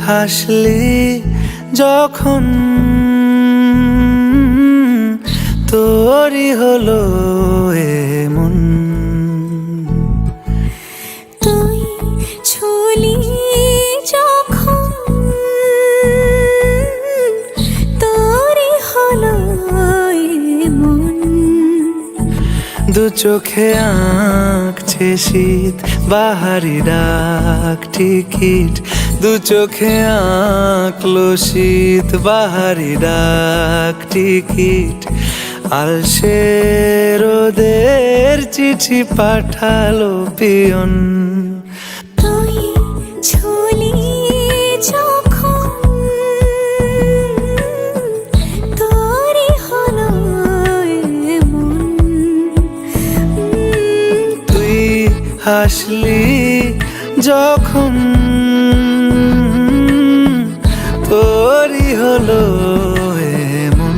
হাসলি যখন তোরই হলো এমন। তুই ছুলি যখন তোরই হলো এমন। দু চোখে আঁকছে শীত বাহারি ডাক টিকিট, দু চোখে আঁকলো শীত বাহারি ডাক টিকিট। আলসে রোদের চিঠি পাঠালো পিয়ন। তুই ছুলি যখন তোরই হলো এমন। তুই হাসলি যখন তোরই হলো এমন।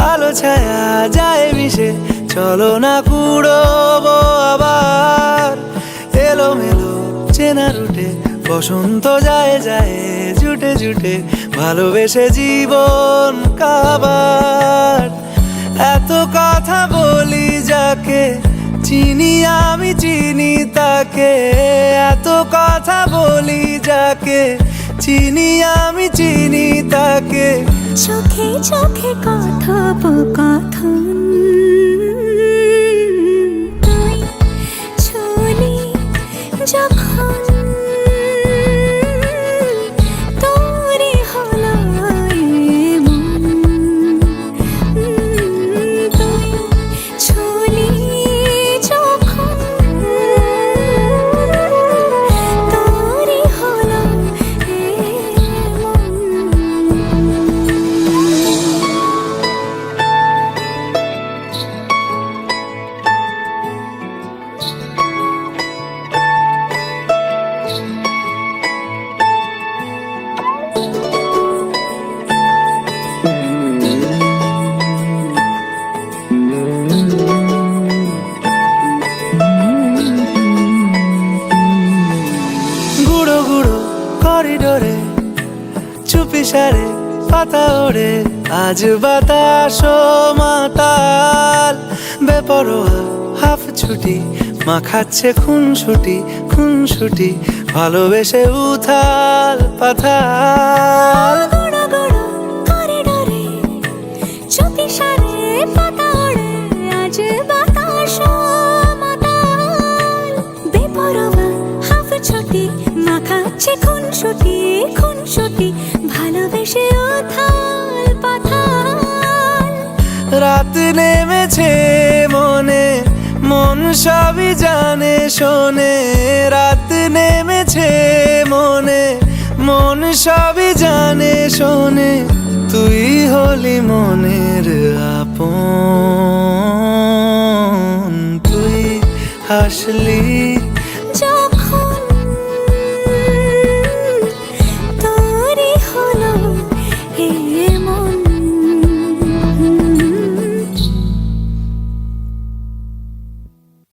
আলো ছায়া যায় মিশে, চলো না কুড়োবো আবার। এলোমেলো চেনা রুটে বসন্ত যায় যায় জুটে জুটে, ভালোবেসে জীবন কাবার। এত কথা বলি যাকে চিনি আমি চিনি তাকে, এত কথা বলি যাকে চিনি আমি চিনি তাকে। চোখে চোখে কথোপকথন, তুই ছুলি যখন তোরই হলো এমন। তুই ছুলি যখন তোরই হলো এমন। গুঁড়ো গুঁড়ো করিডোরে চুপি সারে পাতা ওড়ে, আজ বাতাস মাতাল। বেপরোয়া হাফ ছুটি মাখাচ্ছে খুনসুটি খুনসুটি, ভালোবেসে উথাল পাথাল। গুঁড়ো গুঁড়ো করিডোরে চুপি সারে পাতা ওড়ে, আজ বাতাস মাতাল। বেপরোয়া হাফ ছুটি মাখাচ্ছে খুনসুটি খুনসুটি, ভালোবেসে উথাল পাথাল। রাত নেমেছে মনে মন সবই জানে শোনে, রাত নেমেছে মনে মন সবই জানে শোনে। তুই হলি মনের আপন, তুই হাসলি